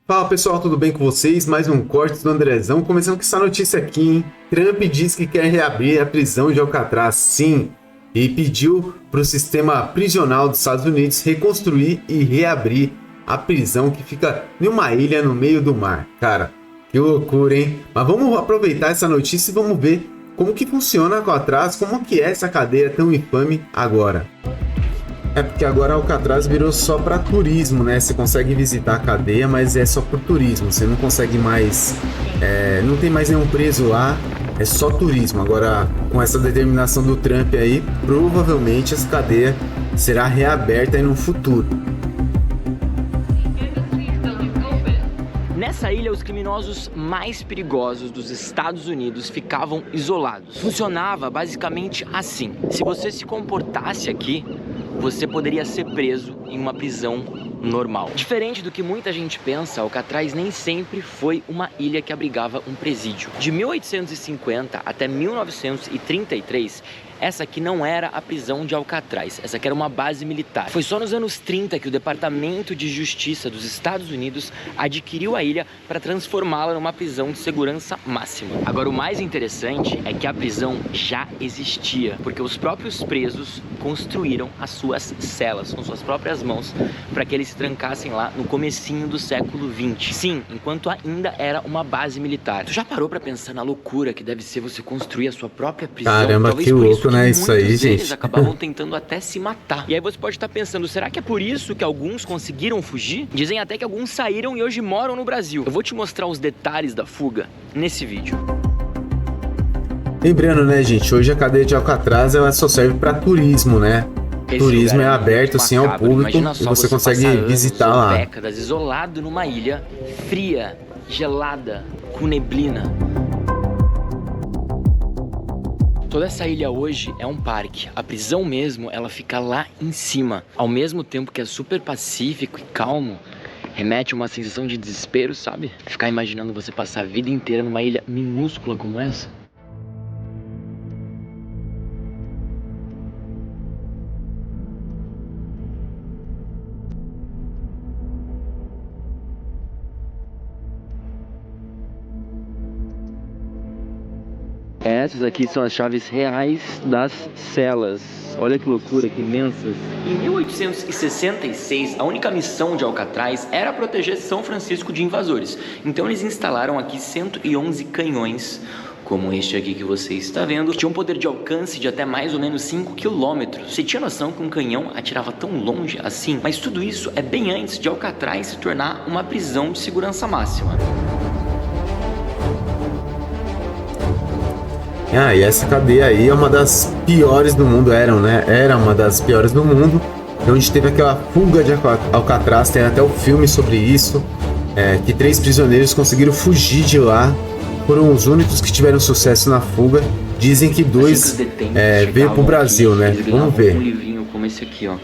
Fala pessoal, tudo bem com vocês? Mais um corte do Andrezão. Começando com essa notícia aqui, hein? Trump diz que quer reabrir a prisão de Alcatraz, sim, e pediu para o sistema prisional dos Estados Unidos reconstruir e reabrir a prisão que fica em uma ilha no meio do mar. Cara, que loucura, hein? Mas vamos aproveitar essa notícia e vamos ver como que funciona Alcatraz, como que é essa cadeia tão infame agora. É porque agora Alcatraz virou só para turismo, né? Você consegue visitar a cadeia, mas é só por turismo. Você não consegue mais... não tem mais nenhum preso lá, é só turismo. Agora, com essa determinação do Trump aí, provavelmente essa cadeia será reaberta aí no futuro. Nessa ilha, os criminosos mais perigosos dos Estados Unidos ficavam isolados. Funcionava basicamente assim: se você se comportasse aqui, você poderia ser preso em uma prisão normal. Diferente do que muita gente pensa, Alcatraz nem sempre foi uma ilha que abrigava um presídio. De 1850 até 1933, essa aqui não era a prisão de Alcatraz, essa aqui era uma base militar. Foi só nos anos 30 que o Departamento de Justiça dos Estados Unidos adquiriu a ilha para transformá-la numa prisão de segurança máxima. Agora, o mais interessante é que a prisão já existia, porque os próprios presos construíram as suas celas com suas próprias mãos para que eles se trancassem lá no comecinho do século 20. Sim, enquanto ainda era uma base militar. Tu já parou para pensar na loucura que deve ser você construir a sua própria prisão? Caramba, Talvez que por louco, né? Isso aí, muitos deles gente. acabavam tentando até se matar. E aí você pode estar pensando, será que é por isso que alguns conseguiram fugir? Dizem até que alguns saíram e hoje moram no Brasil. Eu vou te mostrar os detalhes da fuga nesse vídeo. Lembrando, né, gente? Hoje a cadeia de Alcatraz ela só serve para turismo, né? Turismo é aberto assim ao público e você consegue visitar lá. Décadas isolado numa ilha fria, gelada, com neblina. Toda essa ilha hoje é um parque. A prisão mesmo, ela fica lá em cima. Ao mesmo tempo que é super pacífico e calmo, remete a uma sensação de desespero, sabe? Ficar imaginando você passar a vida inteira numa ilha minúscula como essa. Essas aqui são as chaves reais das celas. Olha que loucura, que imensas. Em 1866, a única missão de Alcatraz era proteger São Francisco de invasores. Então eles instalaram aqui 111 canhões, como este aqui que você está vendo, que tinha um poder de alcance de até mais ou menos 5 quilômetros. Você tinha noção que um canhão atirava tão longe assim? Mas tudo isso é bem antes de Alcatraz se tornar uma prisão de segurança máxima. Ah, e essa cadeia aí é uma das piores do mundo, Era uma das piores do mundo, onde teve aquela fuga de Alcatraz, tem até o filme sobre isso, que 3 prisioneiros conseguiram fugir de lá, foram os únicos que tiveram sucesso na fuga, dizem que 2 veio pro Brasil, né? Vamos ver. Um livrinho como esse aqui, ó,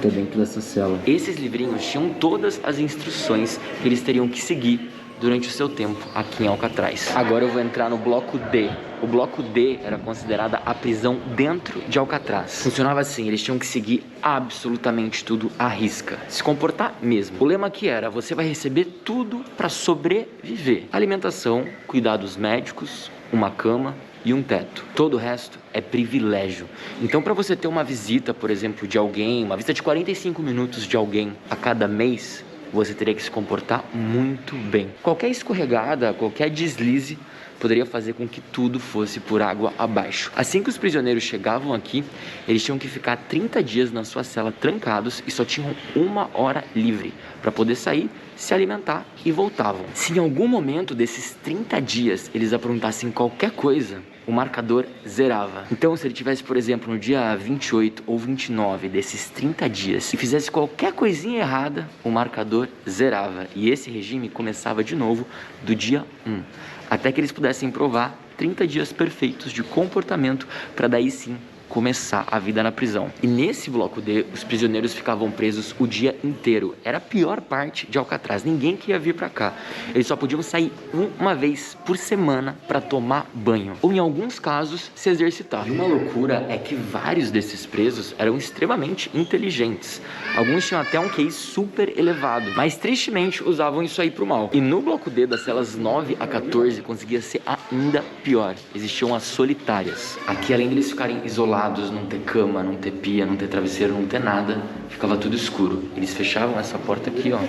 tá dentro dessa cela. Esses livrinhos tinham todas as instruções que eles teriam que seguir durante o seu tempo aqui em Alcatraz. Agora eu vou entrar no bloco D. O bloco D era considerada a prisão dentro de Alcatraz. Funcionava assim, eles tinham que seguir absolutamente tudo à risca, se comportar mesmo. O lema aqui era: você vai receber tudo para sobreviver. Alimentação, cuidados médicos, uma cama e um teto. Todo o resto é privilégio. Então, para você ter uma visita, por exemplo, de alguém, uma visita de 45 minutos de alguém a cada mês, você teria que se comportar muito bem. Qualquer escorregada, qualquer deslize poderia fazer com que tudo fosse por água abaixo. Assim que os prisioneiros chegavam aqui, eles tinham que ficar 30 dias na sua cela trancados e só tinham 1 hora livre para poder sair, se alimentar e voltavam. Se em algum momento desses 30 dias eles aprontassem qualquer coisa, o marcador zerava. Então, se ele tivesse, por exemplo, no dia 28 ou 29 desses 30 dias e fizesse qualquer coisinha errada, o marcador zerava. E esse regime começava de novo do dia 1, até que eles pudessem provar 30 dias perfeitos de comportamento para daí sim começar a vida na prisão. E nesse bloco D, os prisioneiros ficavam presos o dia inteiro. Era a pior parte de Alcatraz, ninguém queria vir pra cá. Eles só podiam sair uma vez por semana pra tomar banho, ou em alguns casos, se exercitar. E uma loucura é que vários desses presos eram extremamente inteligentes. Alguns tinham até um QI super elevado, mas tristemente usavam isso aí pro mal. E no bloco D, das celas 9 a 14, conseguia ser ainda pior. Existiam as solitárias. Aqui, além deles ficarem isolados, não ter cama, não ter pia, não ter travesseiro, não ter nada, ficava tudo escuro. Eles fechavam essa porta aqui, ó.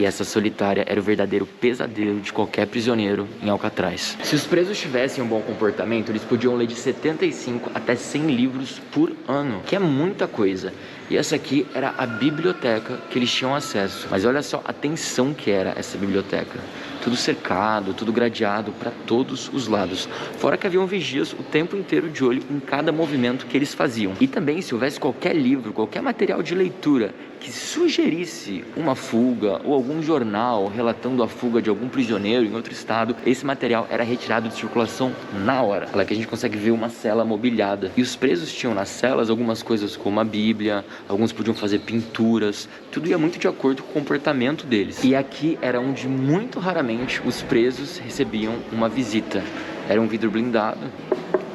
E essa solitária era o verdadeiro pesadelo de qualquer prisioneiro em Alcatraz. Se os presos tivessem um bom comportamento, eles podiam ler de 75 até 100 livros por ano, que é muita coisa. E essa aqui era a biblioteca que eles tinham acesso. Mas olha só a tensão que era essa biblioteca. Tudo cercado, tudo gradeado para todos os lados. Fora que haviam vigias o tempo inteiro de olho em cada movimento que eles faziam. E também, se houvesse qualquer livro, qualquer material de leitura que sugerisse uma fuga ou algum jornal relatando a fuga de algum prisioneiro em outro estado, esse material era retirado de circulação na hora. Olha que a gente consegue ver uma cela mobiliada. E os presos tinham nas celas algumas coisas como a Bíblia, alguns podiam fazer pinturas, tudo ia muito de acordo com o comportamento deles. E aqui era onde muito raramente os presos recebiam uma visita. Era um vidro blindado,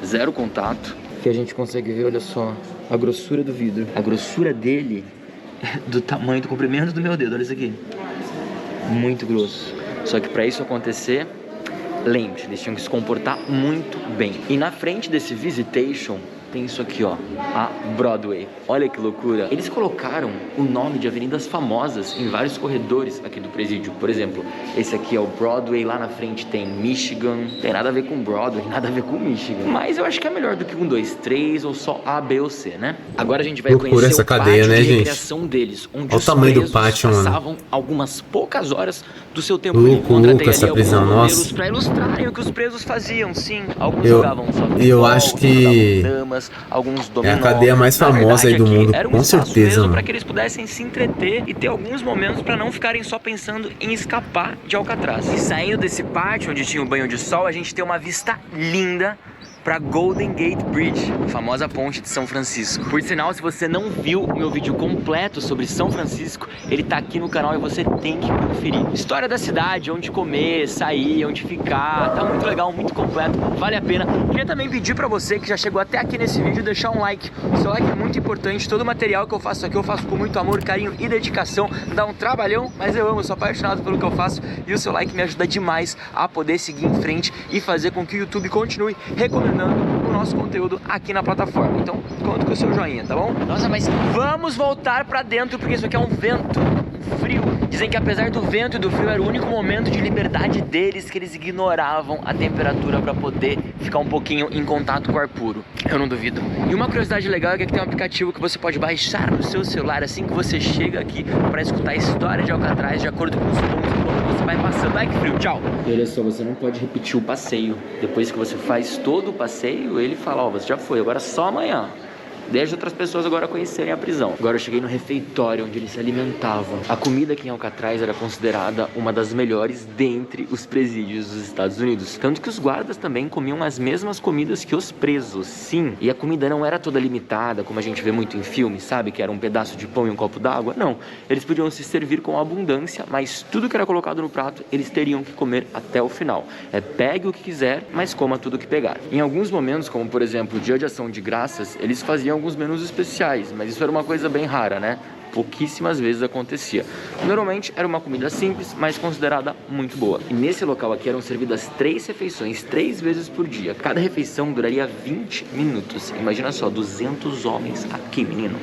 zero contato, que a gente consegue ver, olha só, a grossura do vidro. A grossura dele do tamanho do comprimento do meu dedo, olha isso aqui. Muito grosso. Só que para isso acontecer, lembre, eles tinham que se comportar muito bem. E na frente desse visitation tem isso aqui, ó, a Broadway. Olha que loucura. Eles colocaram o nome de avenidas famosas em vários corredores aqui do presídio. Por exemplo, esse aqui é o Broadway, lá na frente tem Michigan. Tem nada a ver com Broadway, nada a ver com Michigan. Mas eu acho que é melhor do que 1, 2, 3 ou só A, B ou C, né? Agora a gente vai conhecer essa o cadeia, pátio né, de gente? recreação deles, onde Olha o os tamanho do presos pátio, mano. passavam algumas poucas horas do seu tempo livre. Contratei essa ali alguns prisão, modelos nossa. pra ilustrarem o que os presos faziam, sim. Alguns Eu- jogavam softball, eu acho que jogavam damas, alguns é a dominó. cadeia mais Na famosa aí verdade, do aqui mundo, era um com espaço certeza, mesmo mano. para que eles pudessem se entreter e ter alguns momentos para não ficarem só pensando em escapar de Alcatraz. E saindo desse pátio onde tinha um banho de sol, a gente tem uma vista linda para Golden Gate Bridge, a famosa ponte de São Francisco. Por sinal, se você não viu o meu vídeo completo sobre São Francisco, ele tá aqui no canal e você tem que conferir. História da cidade, onde comer, sair, onde ficar, tá muito legal, muito completo, vale a pena. Queria também pedir para você que já chegou até aqui nesse vídeo, deixar um like. O seu like é muito importante, todo o material que eu faço aqui eu faço com muito amor, carinho e dedicação. Dá um trabalhão, mas eu amo, sou apaixonado pelo que eu faço e o seu like me ajuda demais a poder seguir em frente e fazer com que o YouTube continue recomendando o nosso conteúdo aqui na plataforma. Então, conto com o seu joinha, tá bom? Nossa, mas vamos voltar pra dentro, porque isso aqui é um vento, um frio. Dizem que apesar do vento e do frio, era o único momento de liberdade deles, que eles ignoravam a temperatura pra poder ficar um pouquinho em contato com o ar puro. Eu não duvido. E uma curiosidade legal é que tem um aplicativo que você pode baixar no seu celular assim que você chega aqui pra escutar a história de Alcatraz de acordo com os pontos quando você vai passando. Ai, que frio, tchau! E olha só, você não pode repetir o passeio. Depois que você faz todo o passeio, ele fala, ó, você já foi, agora só amanhã. Deixa outras pessoas agora conhecerem a prisão. Agora eu cheguei no refeitório onde eles se alimentavam. A comida aqui em Alcatraz era considerada uma das melhores dentre os presídios dos Estados Unidos. Tanto que os guardas também comiam as mesmas comidas que os presos, sim. E a comida não era toda limitada, como a gente vê muito em filmes, sabe? Que era um pedaço de pão e um copo d'água. Não. Eles podiam se servir com abundância, mas tudo que era colocado no prato, eles teriam que comer até o final. Pegue o que quiser, mas coma tudo que pegar. Em alguns momentos, como por exemplo o Dia de Ação de Graças, eles faziam alguns menus especiais, mas isso era uma coisa bem rara, né? Pouquíssimas vezes acontecia. Normalmente era uma comida simples, mas considerada muito boa. E nesse local aqui eram servidas 3 refeições, 3 vezes por dia. Cada refeição duraria 20 minutos. Imagina só, 200 homens aqui, menino,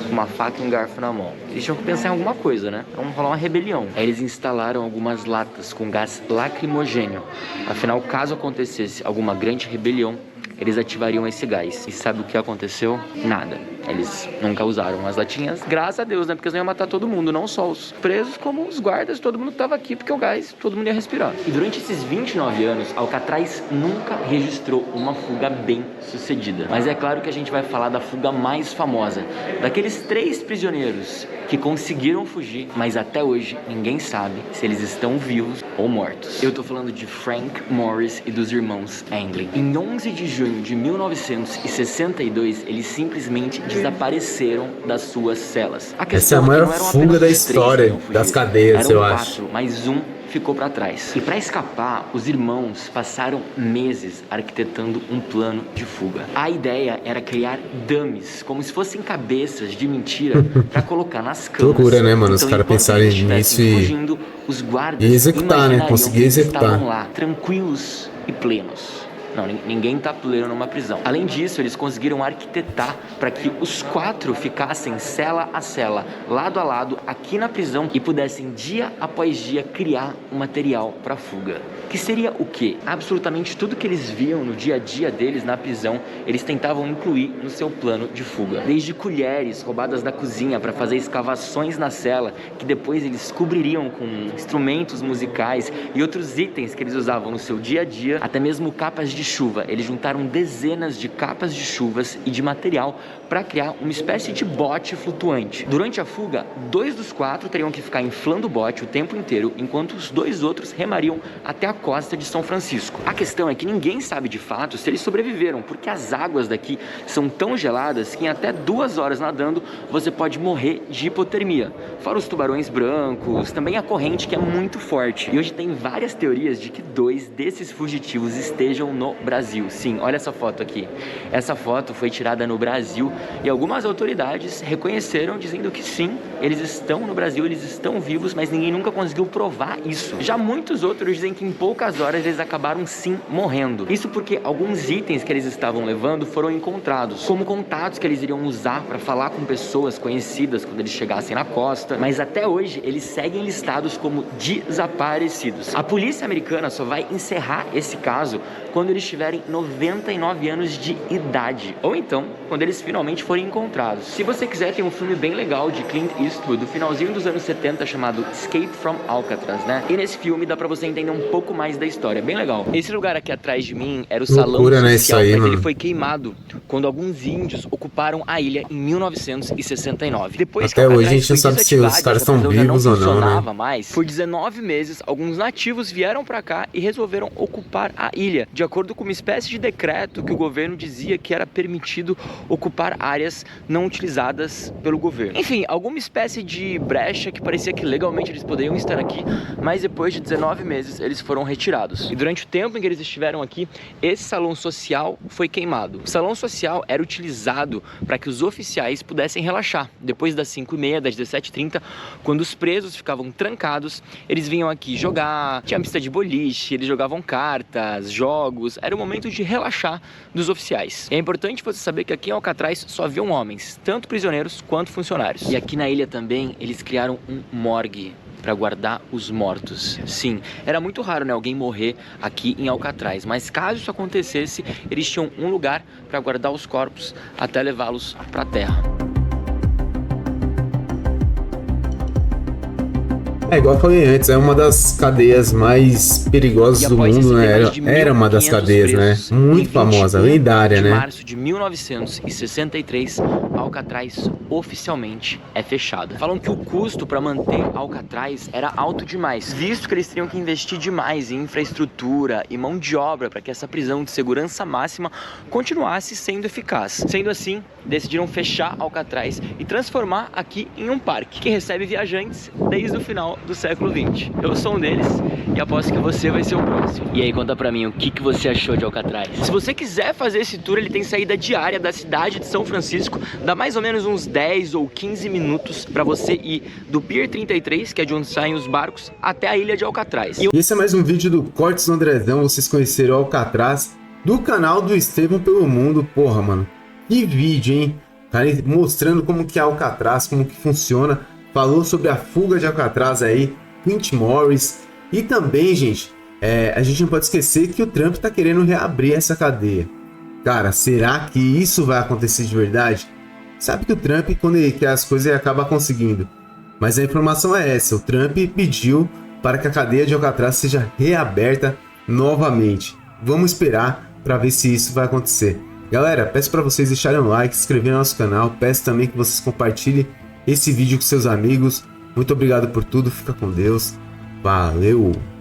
com uma faca e um garfo na mão. Eles tinham que pensar em alguma coisa, né? Vamos rolar uma rebelião. Aí eles instalaram algumas latas com gás lacrimogêneo. Afinal, caso acontecesse alguma grande rebelião, eles ativariam esse gás. E sabe o que aconteceu? Nada. Eles nunca usaram as latinhas, graças a Deus, né? Porque eles não iam matar todo mundo, não só os presos, como os guardas, todo mundo tava aqui, porque o gás, todo mundo ia respirar. E durante esses 29 anos, Alcatraz nunca registrou uma fuga bem sucedida. Mas é claro que a gente vai falar da fuga mais famosa, daqueles 3 prisioneiros que conseguiram fugir, mas até hoje ninguém sabe se eles estão vivos ou mortos. Eu tô falando de Frank Morris e dos irmãos Anglin. Em 11 de junho de 1962, eles simplesmente desapareceram das suas celas. Essa é a maior fuga da história das cadeias, eu acho. Mais um ficou para trás. E para escapar, os irmãos passaram meses arquitetando um plano de fuga. A ideia era criar dummies, como se fossem cabeças de mentira, para colocar nas camas. Loucura, né, mano? Os caras pensarem nisso fugindo, os guardas e executar, né? Conseguir executar. Estavam lá, tranquilos e plenos. Não, ninguém tá pleno numa prisão. Além disso, eles conseguiram arquitetar para que os 4 ficassem cela a cela, lado a lado, aqui na prisão e pudessem dia após dia criar um material para fuga. Que seria o quê? Absolutamente tudo que eles viam no dia a dia deles na prisão, eles tentavam incluir no seu plano de fuga. Desde colheres roubadas da cozinha para fazer escavações na cela, que depois eles cobririam com instrumentos musicais e outros itens que eles usavam no seu dia a dia, até mesmo capas de chuva. Eles juntaram dezenas de capas de chuvas e de material para criar uma espécie de bote flutuante. Durante a fuga, 2 dos 4 teriam que ficar inflando o bote o tempo inteiro, enquanto os 2 outros remariam até a costa de São Francisco. A questão é que ninguém sabe de fato se eles sobreviveram, porque as águas daqui são tão geladas que em até 2 horas nadando você pode morrer de hipotermia. Fora os tubarões brancos, também a corrente que é muito forte. E hoje tem várias teorias de que 2 desses fugitivos estejam no Brasil. Sim, olha essa foto aqui. Essa foto foi tirada no Brasil e algumas autoridades reconheceram, dizendo que sim, eles estão no Brasil, eles estão vivos, mas ninguém nunca conseguiu provar isso. Já muitos outros dizem que em poucas horas eles acabaram sim morrendo. Isso porque alguns itens que eles estavam levando foram encontrados, como contatos que eles iriam usar para falar com pessoas conhecidas quando eles chegassem na costa, mas até hoje eles seguem listados como desaparecidos. A polícia americana só vai encerrar esse caso quando eles tiverem 99 anos de idade, ou então quando eles finalmente forem encontrados. Se você quiser, tem um filme bem legal de Clint Eastwood do finalzinho dos anos 70 chamado Escape from Alcatraz, né? E nesse filme dá pra você entender um pouco mais da história, bem legal. Esse lugar aqui atrás de mim era o salão social, né, isso aí, mas mano. Ele foi queimado quando alguns índios ocuparam a ilha em 1969. Depois até hoje a gente não sabe se os caras estão vivos ou não, né? Mais. Por 19 meses, alguns nativos vieram pra cá e resolveram ocupar a ilha, de acordo com uma espécie de decreto que o governo dizia que era permitido ocupar áreas não utilizadas pelo governo. Enfim, alguma espécie de brecha que parecia que legalmente eles poderiam estar aqui, mas depois de 19 meses eles foram retirados. E durante o tempo em que eles estiveram aqui, esse salão social foi queimado. O salão social era utilizado para que os oficiais pudessem relaxar. Depois das 5h30, das 17h30, quando os presos ficavam trancados, eles vinham aqui jogar, tinha pista de boliche, eles jogavam cartas, jogos, era o momento de relaxar dos oficiais. E é importante você saber que aqui em Alcatraz só haviam homens, tanto prisioneiros quanto funcionários. E aqui na ilha também eles criaram um morgue para guardar os mortos. Sim, era muito raro, né, alguém morrer aqui em Alcatraz, mas caso isso acontecesse, eles tinham um lugar para guardar os corpos até levá-los para a terra. É igual eu falei antes, é uma das cadeias mais perigosas do mundo, né? Era uma das cadeias, né? Muito famosa, lendária, né? Em março de 1963, Alcatraz oficialmente é fechada. Falam que o custo para manter Alcatraz era alto demais, visto que eles teriam que investir demais em infraestrutura e mão de obra para que essa prisão de segurança máxima continuasse sendo eficaz. Sendo assim, decidiram fechar Alcatraz e transformar aqui em um parque que recebe viajantes desde o final do século XX. Eu sou um deles e aposto que você vai ser o próximo. E aí, conta pra mim, o que você achou de Alcatraz? Se você quiser fazer esse tour, ele tem saída diária da cidade de São Francisco, dá mais ou menos uns 10 ou 15 minutos pra você ir do Pier 33, que é de onde saem os barcos, até a ilha de Alcatraz. E esse é mais um vídeo do Cortes do Andrezão, vocês conheceram Alcatraz, do canal do Estevão pelo Mundo. Porra, mano, que vídeo, hein? Cara, mostrando como que é Alcatraz, como que funciona. Falou sobre a fuga de Alcatraz aí, Clint Morris. E também, gente, a gente não pode esquecer que o Trump tá querendo reabrir essa cadeia. Cara, será que isso vai acontecer de verdade? Sabe que o Trump, quando ele quer as coisas, ele acaba conseguindo. Mas a informação é essa, o Trump pediu para que a cadeia de Alcatraz seja reaberta novamente. Vamos esperar para ver se isso vai acontecer. Galera, peço para vocês deixarem um like, se inscreverem no nosso canal, peço também que vocês compartilhem esse vídeo com seus amigos. Muito obrigado por tudo, fica com Deus. Valeu!